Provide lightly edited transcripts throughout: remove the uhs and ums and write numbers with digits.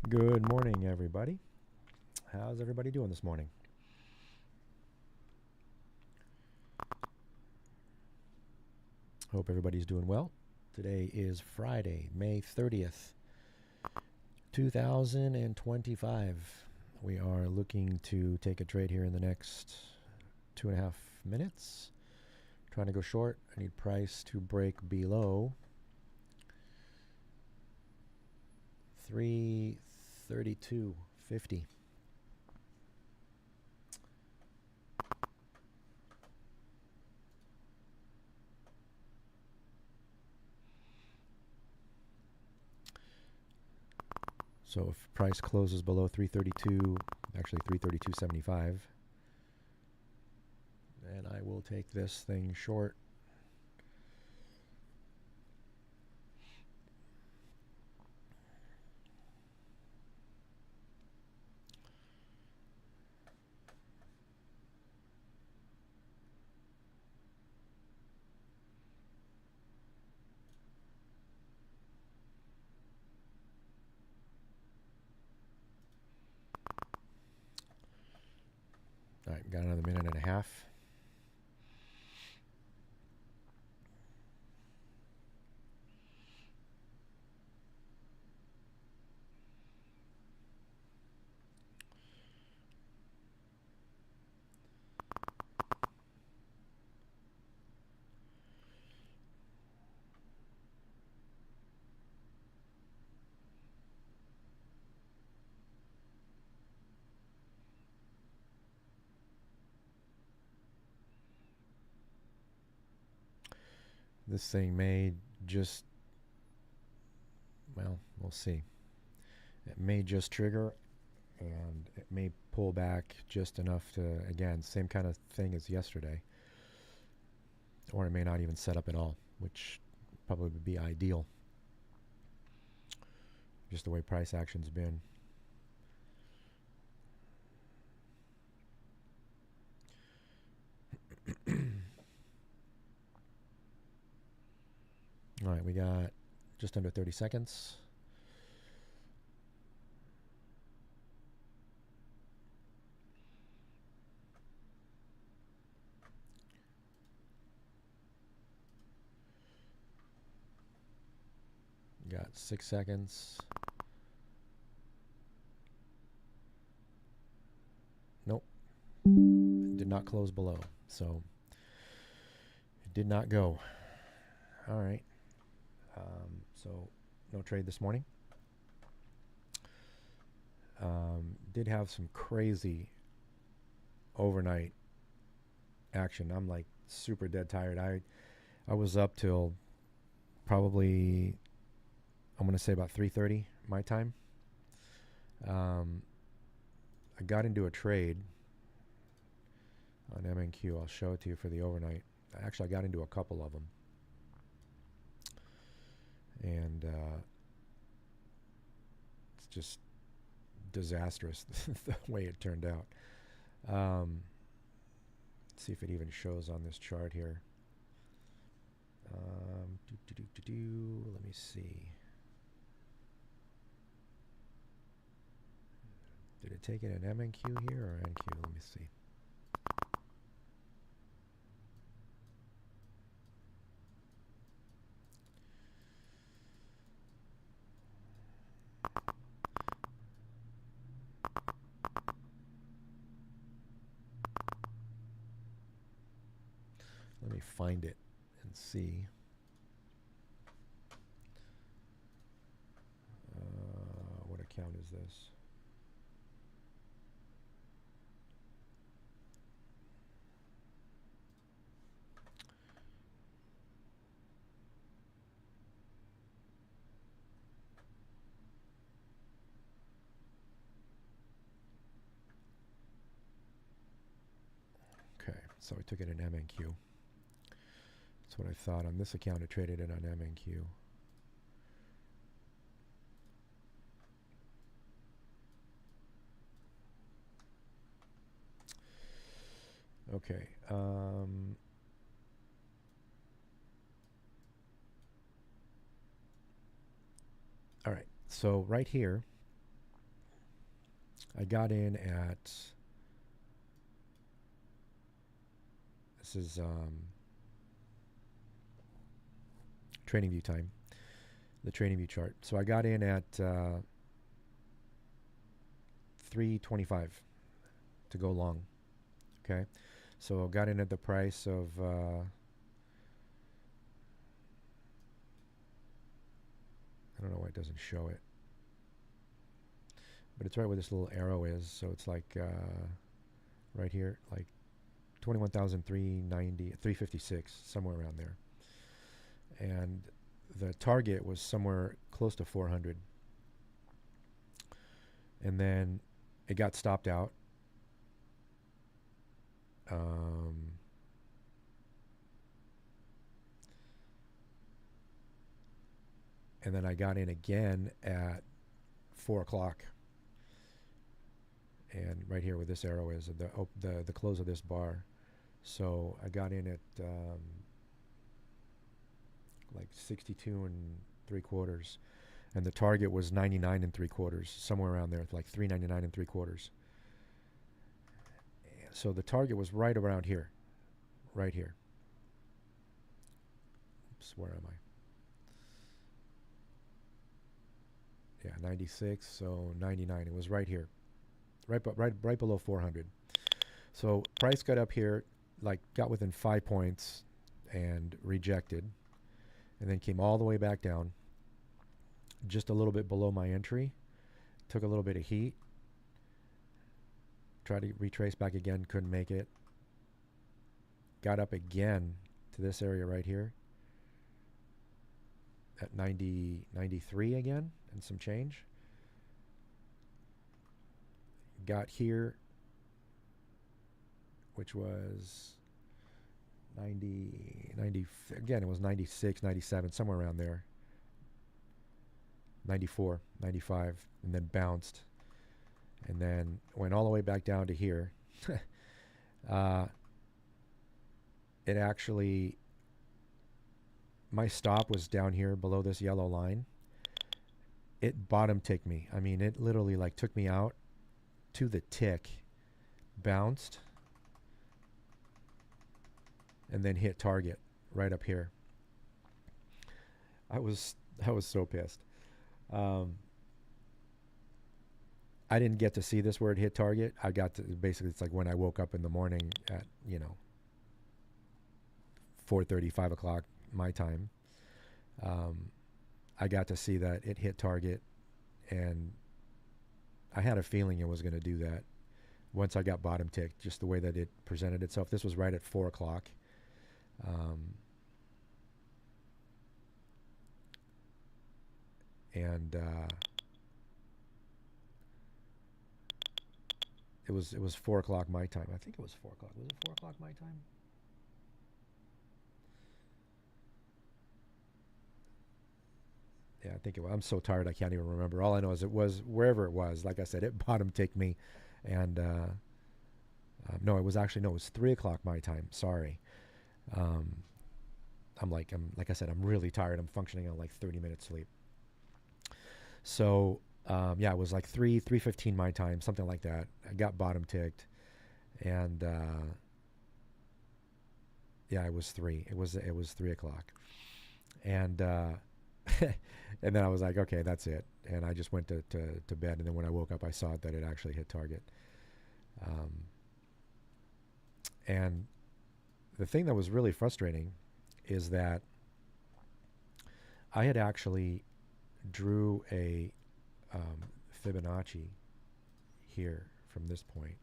Good morning, everybody. How's everybody doing this morning? Hope everybody's doing well. Today is Friday, May 30th, 2025. We are looking to take a trade here in the next 2.5 minutes. Trying to go short. I need price to break below 332.50. So if price closes below 332, actually 332.75, then I will take this thing short. All right, got another minute and a half. This thing may just, well, we'll see. It may just trigger, and it may pull back just enough to, again, same kind of thing as yesterday. Or it may not even set up at all, which probably would be ideal. Just the way price action's been. All right, we got just under 30 seconds. Got 6 seconds. Nope. It did not close below, so it did not go. All right. So no trade this morning. Did have some crazy overnight action. I'm like super dead tired. I was up till probably, I'm going to say about 3:30 my time. I got into a trade on MNQ. I'll show it to you for the overnight. Actually, I got into a couple of them. And it's just disastrous the way it turned out. Let's see if it even shows on this chart here. Let me see. Did it take it in MNQ here or NQ? Let me see. Let me find it and see. What account is this? Okay, so I took it in MNQ. That's what I thought. On this account, I traded it on MNQ. Okay. All right. So right here, I got in at, this is trading view time, the trading view chart. So I got in at 325 to go long. Okay. So I got in at the price of I don't know why it doesn't show it, but it's right where this little arrow is. So it's like right here, like 21,390, 356, somewhere around there. And the target was somewhere close to 400. And then it got stopped out. And then I got in again at 4 o'clock. And right here where this arrow is, the close of this bar. So I got in at like 62 3/4, and the target was 99 3/4, somewhere around there, like 399 3/4. So the target was right around here, right here. Oops, where am I? Yeah, 96, so 99. It was right here, right below 400. So price got up here, like got within 5 points and rejected, and then came all the way back down, just a little bit below my entry, took a little bit of heat, tried to retrace back again, couldn't make it, got up again to this area right here at 93 again and some change, got here, which was 90, again, it was 96, 97, somewhere around there. 94, 95, and then bounced. And then went all the way back down to here. It actually, my stop was down here below this yellow line. It bottom ticked me. I mean, it literally like took me out to the tick, bounced, and then hit target right up here. I was so pissed. I didn't get to see this where it hit target. I got to, basically, it's like when I woke up in the morning at, 4:30, 5 o'clock my time. I got to see that it hit target, and I had a feeling it was going to do that once I got bottom ticked, just the way that it presented itself. This was right at 4 o'clock. And it was 4 o'clock my time. I think it was 4 o'clock. Was it 4 o'clock my time? Yeah, I think it was. I'm so tired I can't even remember. All I know is it was wherever it was. Like I said, it bottom ticked me, and no, it was actually no, it was 3 o'clock my time. Sorry. Um, I'm like I said, I'm really tired. I'm functioning on like 30 minutes sleep. So yeah, it was like 3:15 my time, something like that. I got bottom ticked, and yeah, it was three. It was 3 o'clock, and and then I was like, okay, that's it, and I just went to bed. And then when I woke up, I saw that it actually hit target. Um, and the thing that was really frustrating is that I had actually drew a Fibonacci here from this point.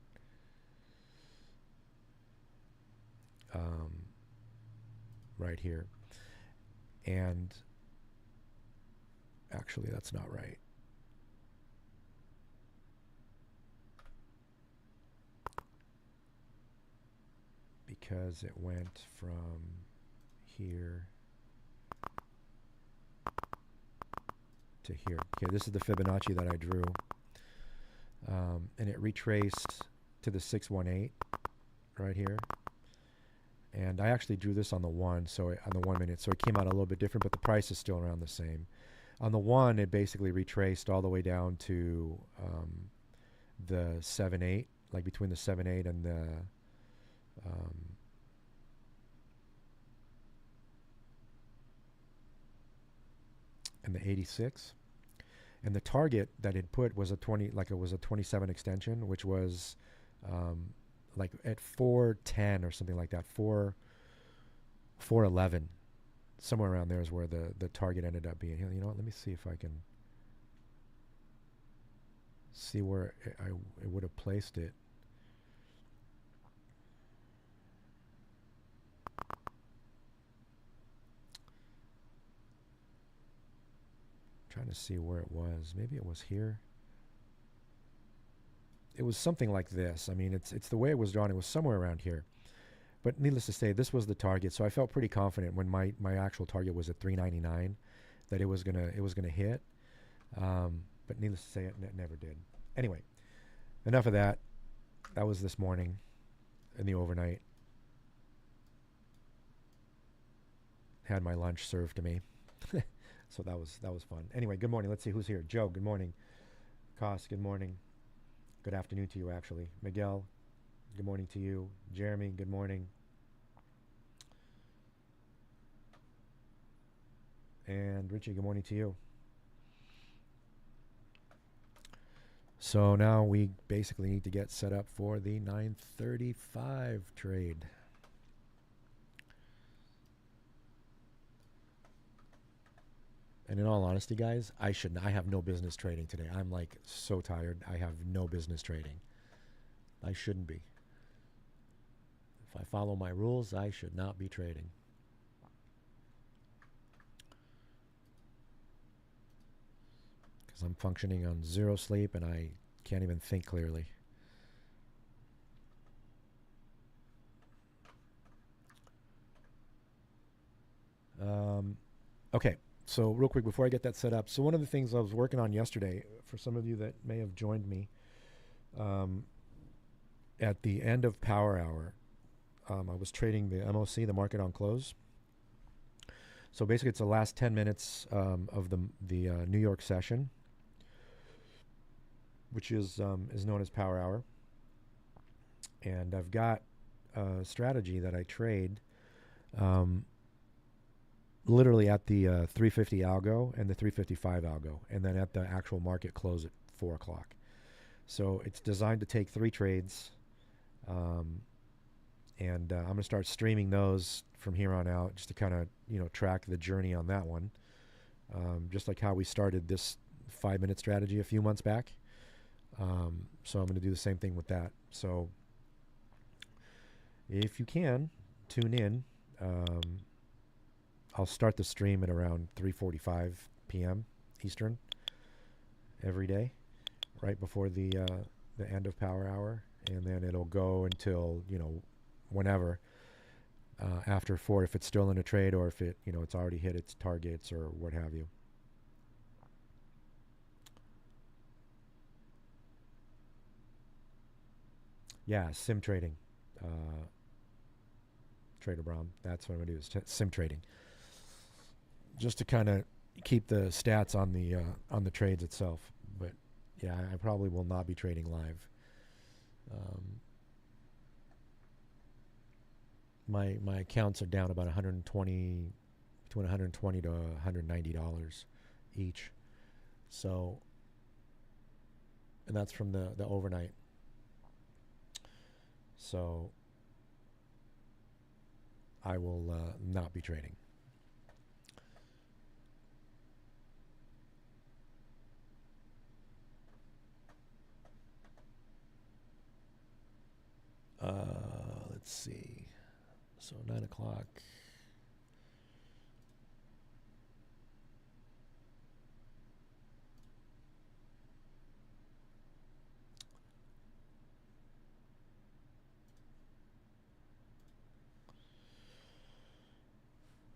Right here. And actually, that's not right. Because it went from here to here. Okay, this is the Fibonacci that I drew. And it retraced to the 618 right here. And I actually drew this on the 1, so on the 1 minute, so it came out a little bit different, but the price is still around the same. On the 1, it basically retraced all the way down to the 7-8, like between the 7-8 and the 86. And the target that it put was a 20, like it was a 27 extension, which was like at 410 or something like that, 411, somewhere around there is where the target ended up being. You know what? Let me see if I can see where it would have placed it. Trying to see where it was. Maybe it was here. It was something like this. I mean, it's the way it was drawn. It was somewhere around here. But needless to say, this was the target. So I felt pretty confident when my actual target was at 399 that it was gonna hit. But needless to say, it never did. Anyway, enough of that. That was this morning in the overnight. Had my lunch served to me. So that was fun. Anyway, good morning. Let's see who's here. Joe, good morning. Koss, good morning. Good afternoon to you, actually. Miguel, good morning to you. Jeremy, good morning. And Richie, good morning to you. So now we basically need to get set up for the 9:35 trade. And in all honesty, guys, I have no business trading today. I'm like so tired. I have no business trading. I shouldn't be. If I follow my rules, I should not be trading. Because I'm functioning on zero sleep and I can't even think clearly. Okay. So real quick before I get that set up, so one of the things I was working on yesterday, for some of you that may have joined me, at the end of Power Hour, I was trading the MOC, the market on close. So basically, it's the last 10 minutes of the New York session, which is known as Power Hour, and I've got a strategy that I trade. Literally at the 350 algo and the 355 algo, and then at the actual market close at 4 o'clock. So it's designed to take 3 trades, and I'm going to start streaming those from here on out just to kind of track the journey on that one, just like how we started this 5-minute strategy a few months back. So I'm going to do the same thing with that. So if you can, tune in. I'll start the stream at around 3:45 p.m. Eastern every day, right before the end of Power Hour, and then it'll go until, whenever, after 4, if it's still in a trade, or if it's already hit its targets or what have you. Yeah, sim trading. Trader Brown. That's what I'm going to do, is sim trading. Just to kind of keep the stats on the trades itself. But yeah, I probably will not be trading live. My accounts are down about 120, between 120 to $190 each. So, and that's from the overnight. So I will not be trading. Let's see. So 9 o'clock.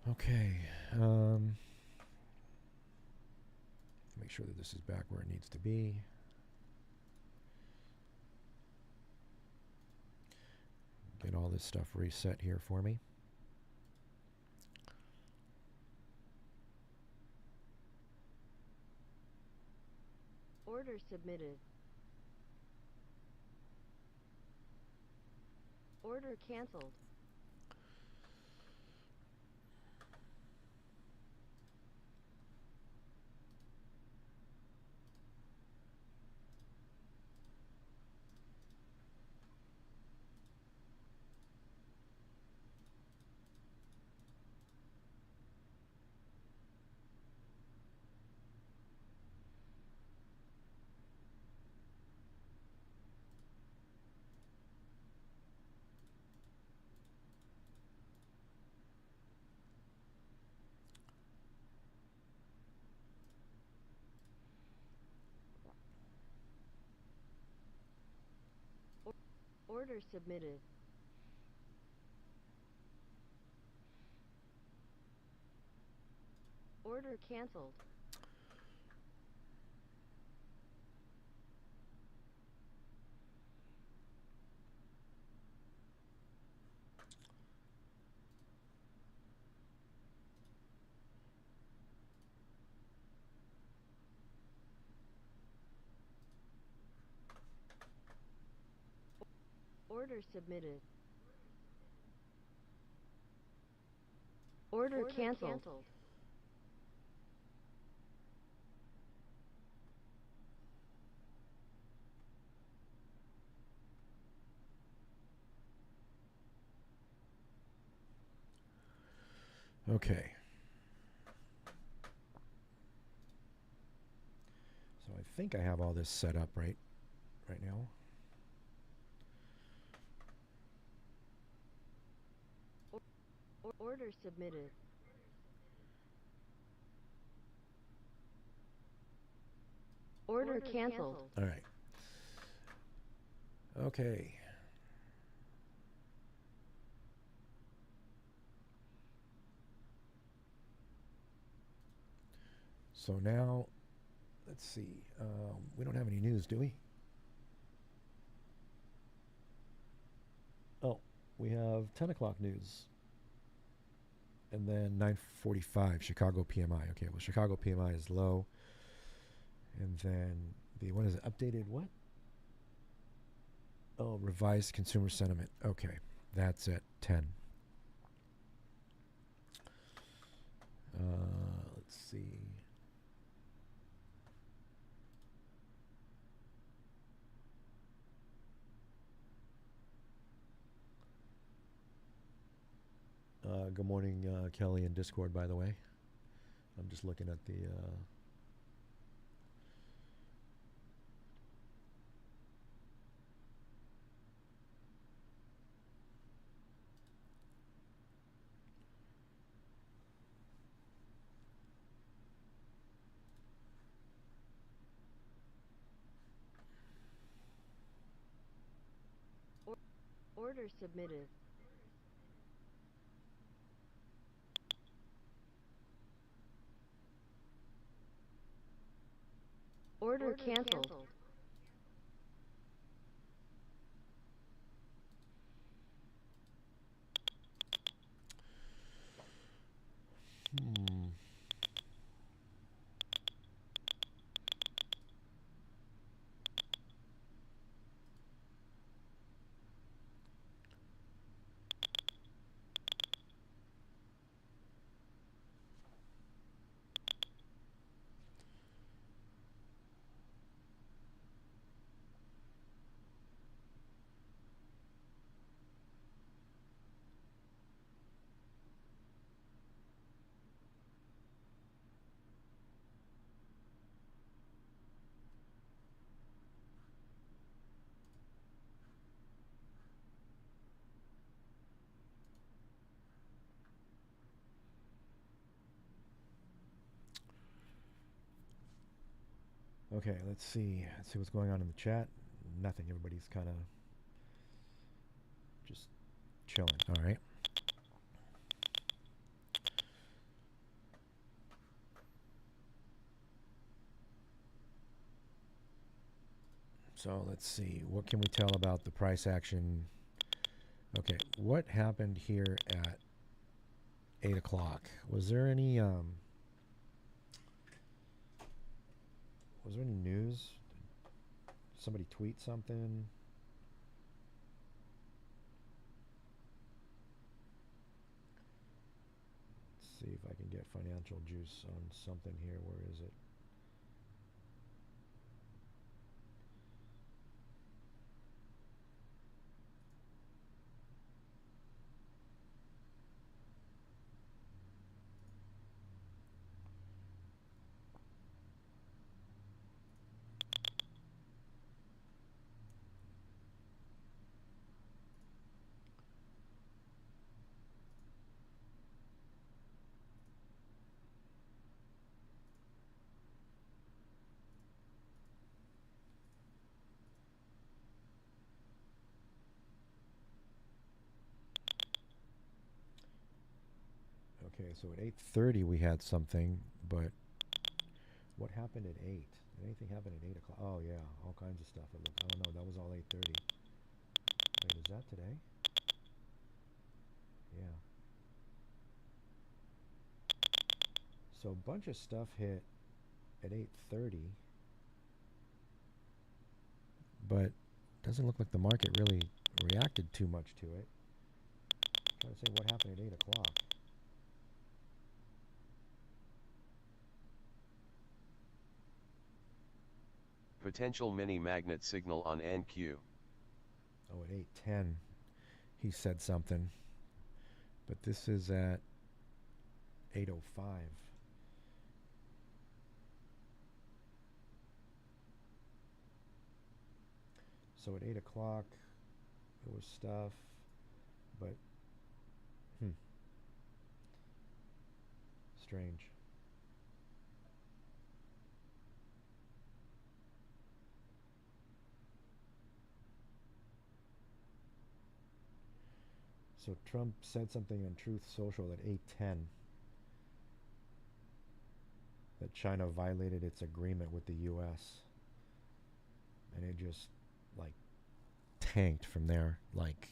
Okay. Make sure that this is back where it needs to be. Get all this stuff reset here for me. Order submitted. Order canceled. Order submitted. Order canceled. Order submitted. Order canceled. Okay. So I think I have all this set up right now. Order submitted. Order canceled. All right. Okay. So now, let's see. We don't have any news, do we? Oh, we have 10 o'clock news. And then 9:45, Chicago PMI. Okay, well, Chicago PMI is low. And then what is it? Updated what? Oh, revised consumer sentiment. Okay, that's at 10. Let's see. Good morning, Kelly in Discord, by the way. I'm just looking at the... Order submitted. Order canceled. Hmm. Okay, let's see. Let's see what's going on in the chat. Nothing. Everybody's kind of just chilling. All right. So let's see. What can we tell about the price action? Okay, what happened here at 8 o'clock? Was there any news? Did somebody tweet something? Let's see if I can get financial juice on something here. Where is it? Okay, so at 8:30 we had something, but what happened at 8? Did anything happen at 8 o'clock? Oh yeah, all kinds of stuff. It looked. Oh no, that was all 8:30. Wait, is that today? Yeah. So a bunch of stuff hit at 8:30, but doesn't look like the market really reacted too much to it. I'm trying to say what happened at 8 o'clock. Potential mini magnet signal on NQ. Oh, at 8:10 he said something, but this is at 8:05. So at 8 o'clock there was stuff, but strange. So Trump said something on Truth Social at 8:10 that China violated its agreement with the U.S. and it just like tanked from there, like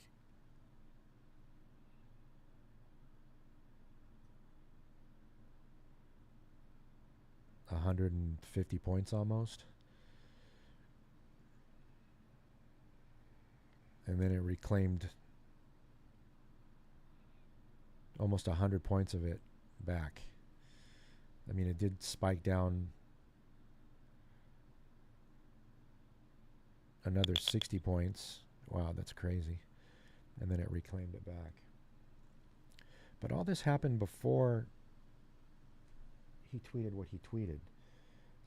150 points almost. And then it reclaimed almost 100 points of it back. I mean, it did spike down another 60 points. Wow, that's crazy. And then it reclaimed it back. But all this happened before he tweeted what he tweeted.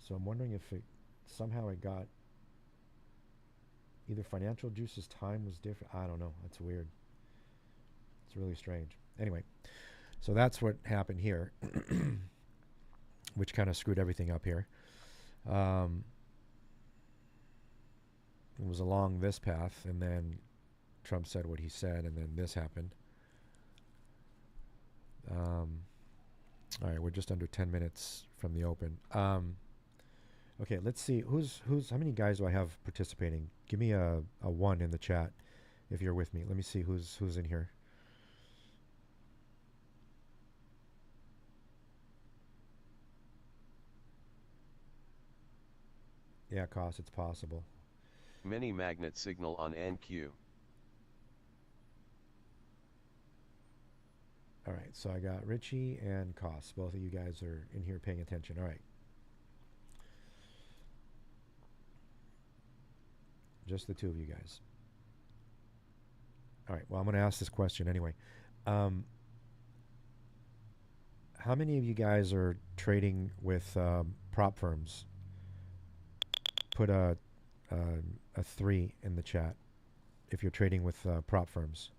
So I'm wondering if it somehow it got either Financial Juice's time was different. I don't know. That's weird. It's really strange. Anyway, so that's what happened here, which kind of screwed everything up here. It was along this path, and then Trump said what he said, and then this happened. All right, we're just under 10 minutes from the open. Okay, let's see who's how many guys do I have participating? Give me a one in the chat if you're with me. Let me see who's in here. Yeah, Cos, it's possible. Mini magnet signal on NQ. All right, so I got Richie and Cos. Both of you guys are in here paying attention. All right. Just the two of you guys. All right, well, I'm going to ask this question anyway. How many of you guys are trading with prop firms? Put a 3 in the chat if you're trading with prop firms.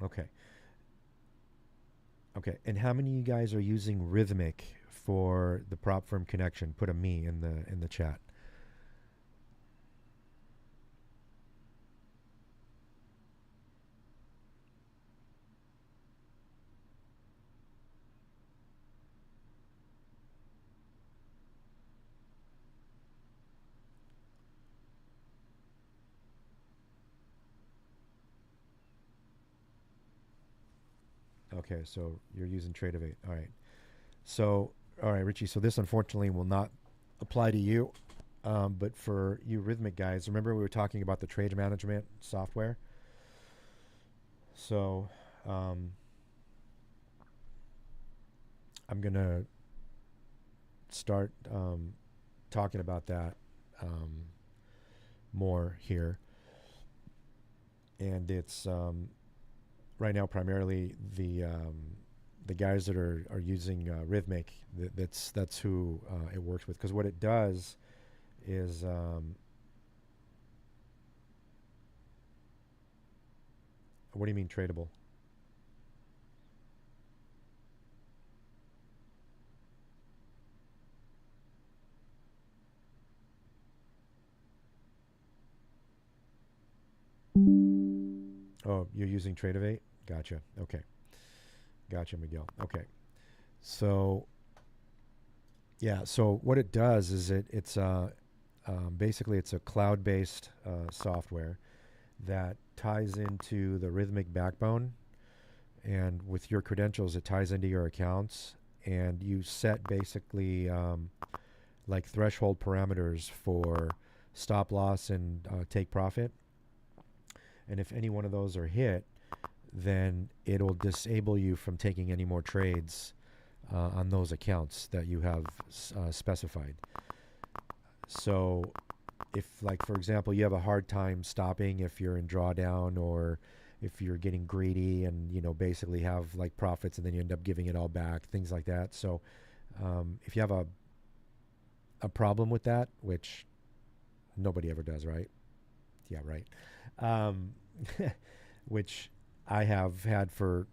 Okay. Okay, and how many of you guys are using Rhythmic for the prop firm connection? Put a me in the chat. Okay, so you're using Tradeovate. All right. So, all right, Richie. So this unfortunately will not apply to you, but for you Rhythmic guys, remember we were talking about the trade management software. So, I'm gonna start talking about that more here, and it's right now primarily the guys that are using Rhythmic. That's who it works with, because what it does is what do you mean tradable? Oh, you're using Tradeovate? Gotcha. Okay. Gotcha, Miguel. Okay. So, yeah. So what it does is it's basically it's a cloud-based software that ties into the Rhythmic backbone, and with your credentials, it ties into your accounts, and you set basically like threshold parameters for stop loss and take profit. And if any one of those are hit, then it'll disable you from taking any more trades on those accounts that you have specified. So if, like, for example, you have a hard time stopping if you're in drawdown, or if you're getting greedy and, basically have like profits and then you end up giving it all back, things like that. So if you have a problem with that, which nobody ever does, right? Yeah, right. Which I have had for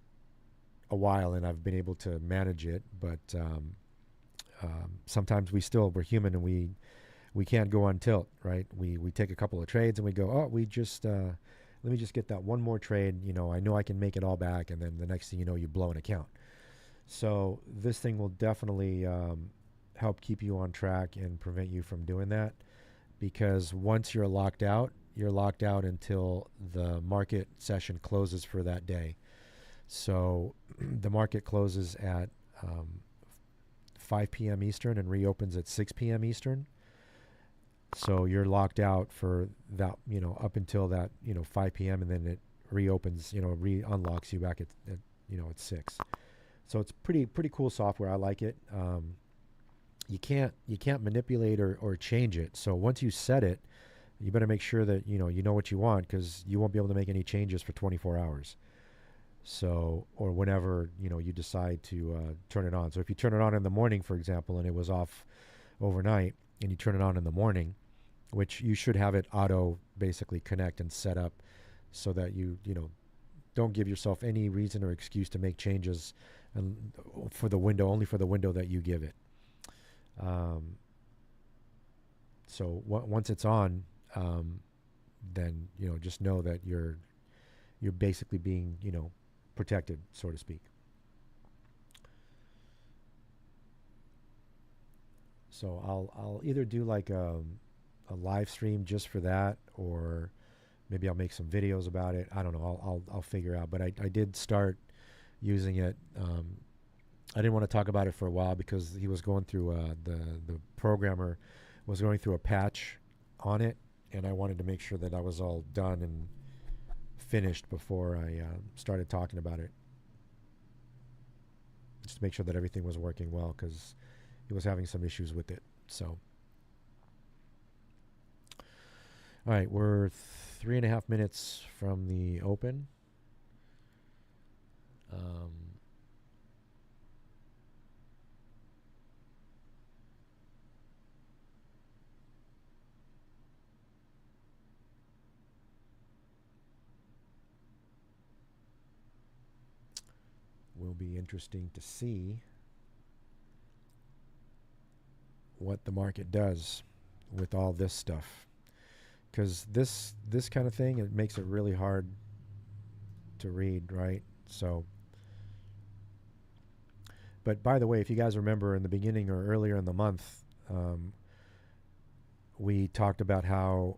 a while, and I've been able to manage it. But sometimes we're human, and we can't go on tilt, right? We take a couple of trades and we go, oh, let me just get that one more trade. I know I can make it all back, and then the next thing you know, you blow an account. So this thing will definitely help keep you on track and prevent you from doing that, because once you're locked out until the market session closes for that day. So the market closes at 5 p.m. Eastern and reopens at 6 p.m. Eastern. So you're locked out for that, up until that, 5 p.m. and then it reopens, unlocks you back at 6. So it's pretty cool software. I like it. You can't manipulate or change it. So once you set it, you better make sure that you know what you want, because you won't be able to make any changes for 24 hours. So, or whenever you decide to turn it on. So if you turn it on in the morning, for example, and it was off overnight, and you turn it on in the morning, which you should have it auto basically connect and set up so that you don't give yourself any reason or excuse to make changes and for the window, only for the window that you give it. So once it's on, then just know that you're basically being protected, so to speak. So I'll either do like a live stream just for that, or maybe I'll make some videos about it. I don't know. I'll figure out. But I did start using it. I didn't want to talk about it for a while because he was going through the programmer was going through a patch on it, and I wanted to make sure that I was all done and finished before I started talking about it, just to make sure that everything was working well, because he was having some issues with it. So, all right, we're 3.5 minutes from the open. Will be interesting to see what the market does with all this stuff, because this kind of thing, it makes it really hard to read, right? So, but by the way, if you guys remember in the beginning or earlier in the month, we talked about how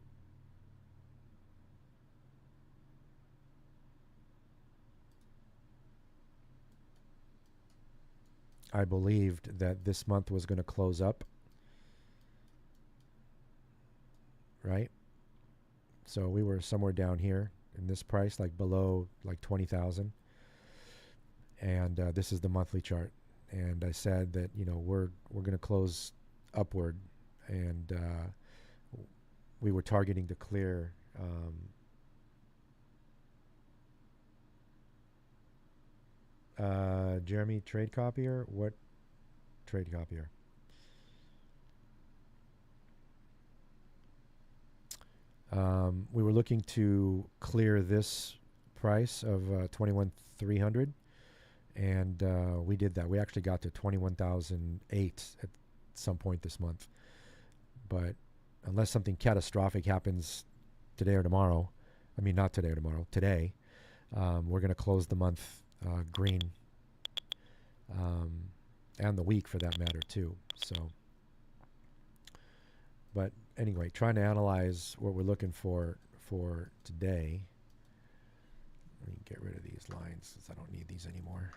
I believed that this month was going to close up, right? So we were somewhere down here in this price, like below like 20,000. And this is the monthly chart. And I said that, we're going to close upward, and we were targeting to clear Jeremy, trade copier? What trade copier? We were looking to clear this price of 21,300, and we did that. We actually got to 21,008 at some point this month. But unless something catastrophic happens today or tomorrow, I mean, not today or tomorrow, today, we're going to close the month green, and the week for that matter too. So, but anyway, trying to analyze what we're looking for today. Let me get rid of these lines since I don't need these anymore.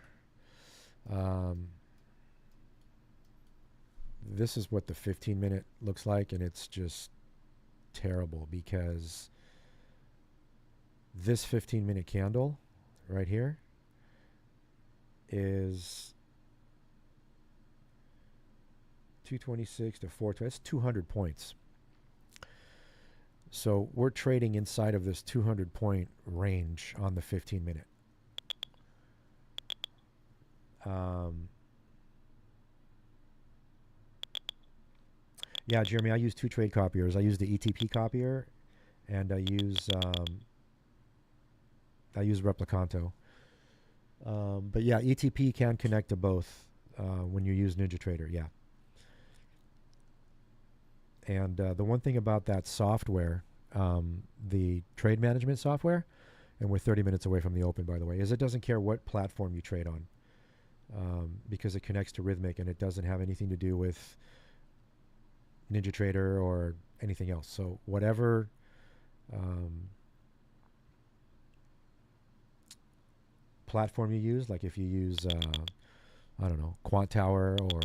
This is what the 15-minute looks like, and it's just terrible, because this 15-minute candle right here is 226 to 420. That's 200 points. So we're trading inside of this 200 point range on the 15-minute. Yeah, Jeremy, I use two trade copiers. I use the ETP copier, and I use Replicanto. But yeah, ETP can connect to both when you use NinjaTrader. Yeah. And the one thing about that software, the trade management software, and we're 30 minutes away from the open, by the way, is it doesn't care what platform you trade on, because it connects to Rhythmic, and it doesn't have anything to do with NinjaTrader or anything else. So whatever platform you use, like if you use, I don't know, Quant Tower or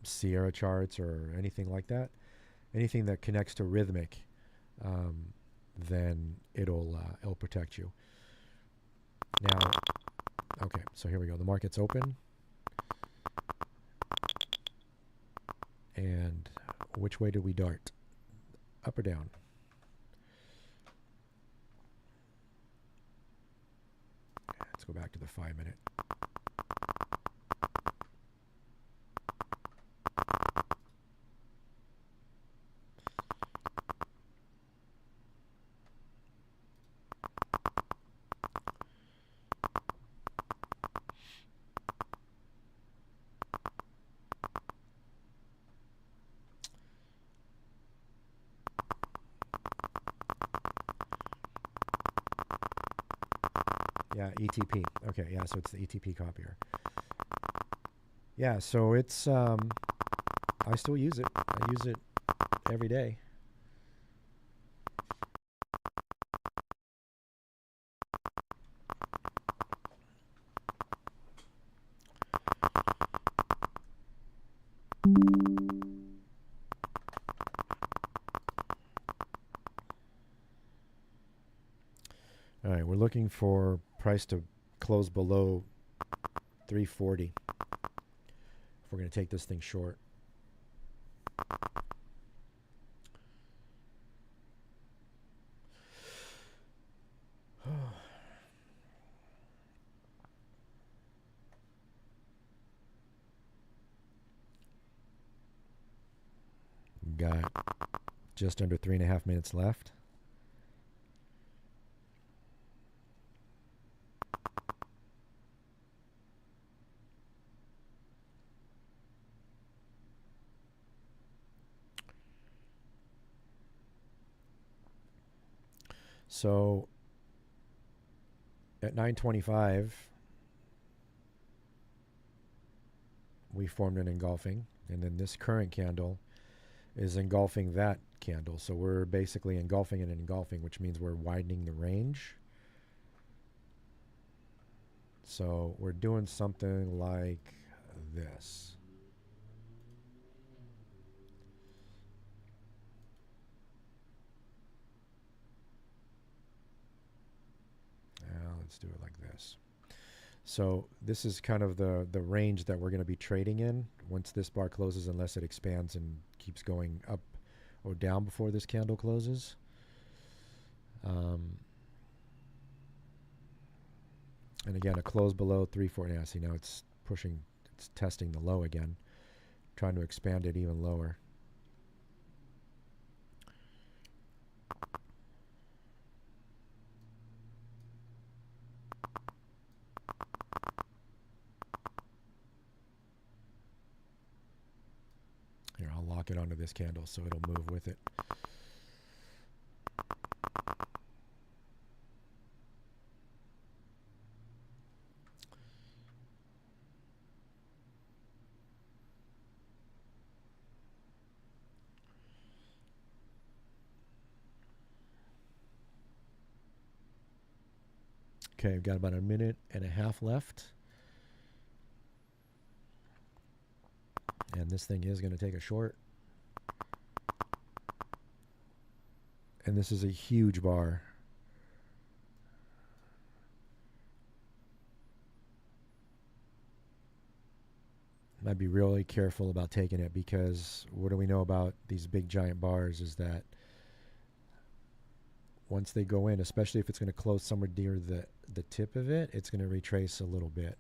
Sierra charts or anything like that, anything that connects to Rhythmic, then it'll protect you. Now, okay, so here we go. The market's open, and which way did we dart? Up or down? Let's go back to the 5-minute. ETP. Okay, yeah, so it's the ETP copier. Yeah, so it's I still use it. I use it every day. All right, we're looking for price to close below 340 if we're going to take this thing short. Got just under 3.5 minutes left. So at 9:25, we formed an engulfing, and then this current candle is engulfing that candle. So we're basically engulfing and engulfing, which means we're widening the range. So we're doing something like this. Now let's do it like this. So this is kind of the range that we're going to be trading in once this bar closes, unless it expands and keeps going up or down before this candle closes. And again, a close below 340. Yeah, see, now it's pushing, it's testing the low again, trying to expand it even lower. Here, I'll lock it onto this candle so it'll move with it. Okay, we've got about 1.5 minutes left. And this thing is going to take a short. And this is a huge bar. I'd be really careful about taking it, because what do we know about these big giant bars is that once they go in, especially if it's going to close somewhere near the tip of it, it's going to retrace a little bit.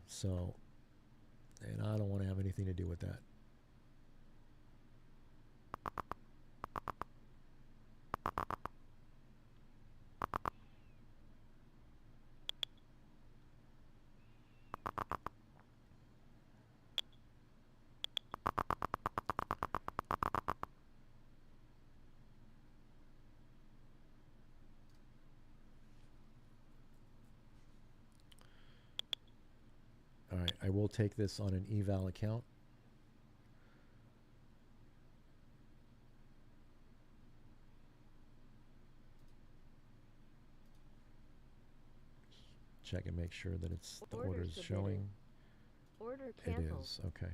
So, and I don't want to have anything to do with that. All right, I will take this on an eval account. Check and make sure that it's the order's showing. Order It canceled. is, okay.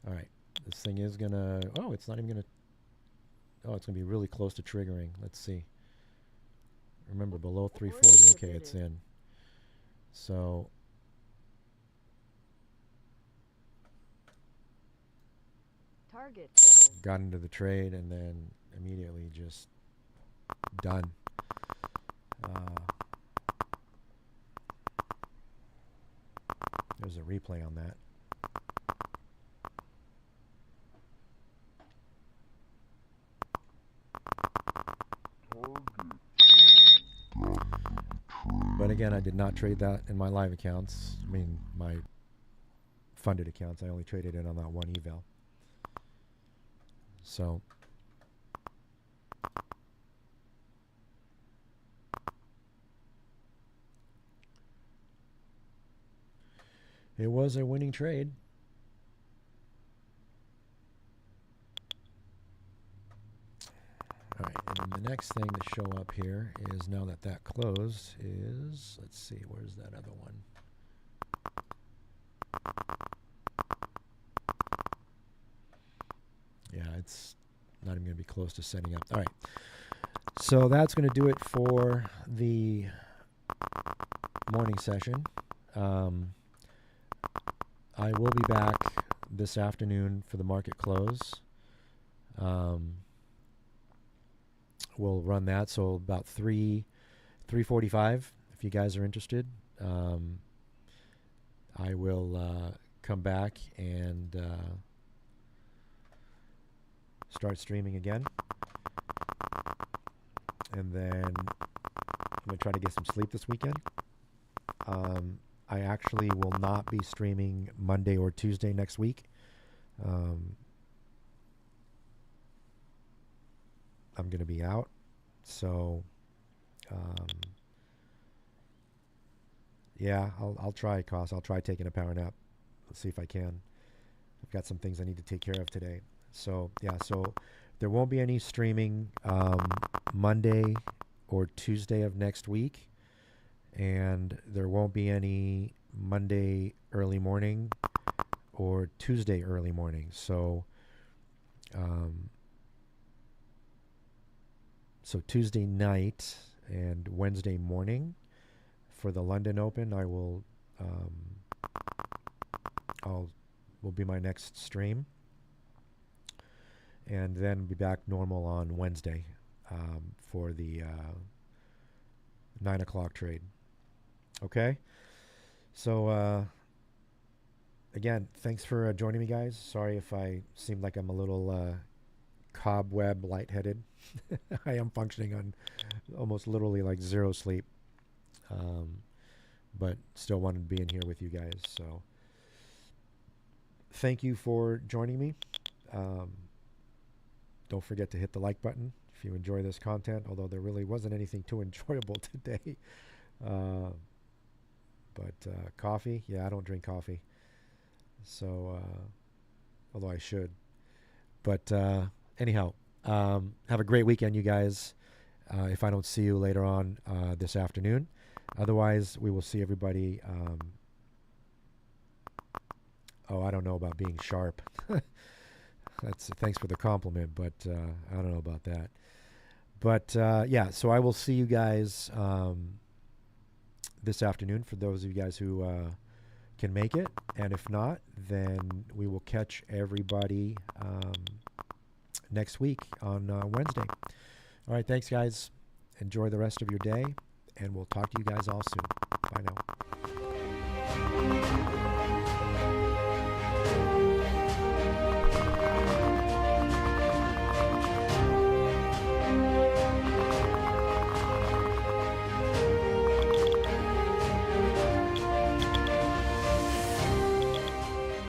All right, this thing is gonna, oh, it's not even gonna, oh, it's gonna be really close to triggering. Let's see. Remember, below 340, okay, it's in. So, Target filled. got into the trade and then immediately just done. There's a replay on that. But again, I did not trade that in my live accounts. I mean, my funded accounts. I only traded it on that one eval. So It was a winning trade. All right, and then the next thing to show up here is, now that that closed, is, let's see, where's that other one? Yeah, it's not even going to be close to setting up. All right, so that's going to do it for the morning session. I will be back this afternoon for the market close. We'll run that, so about 3:45. If you guys are interested, I will come back and start streaming again, and then I'm gonna try to get some sleep this weekend. I actually will not be streaming Monday or Tuesday next week. I'm going to be out. So, yeah, I'll try, Cos. I'll try taking a power nap. Let's see if I can. I've got some things I need to take care of today. So, yeah, so there won't be any streaming Monday or Tuesday of next week. And there won't be any Monday early morning or Tuesday early morning. So, so Tuesday night and Wednesday morning for the London Open, I will will be my next stream, and then be back normal on Wednesday for the 9 o'clock trade. Okay, so again, thanks for joining me, guys. Sorry if I seemed like I'm a little cobweb lightheaded. I am functioning on almost literally like zero sleep, but still wanted to be in here with you guys. So thank you for joining me. Don't forget to hit the like button if you enjoy this content, although there really wasn't anything too enjoyable today. But coffee, yeah, I don't drink coffee. So, although I should. But anyhow, have a great weekend, you guys. If I don't see you later on this afternoon. Otherwise, we will see everybody. I don't know about being sharp. Thanks for the compliment, but I don't know about that. But yeah, so I will see you guys this afternoon for those of you guys who can make it. And if not, then we will catch everybody next week on Wednesday. All right, thanks, guys. Enjoy the rest of your day, and we'll talk to you guys all soon. Bye now.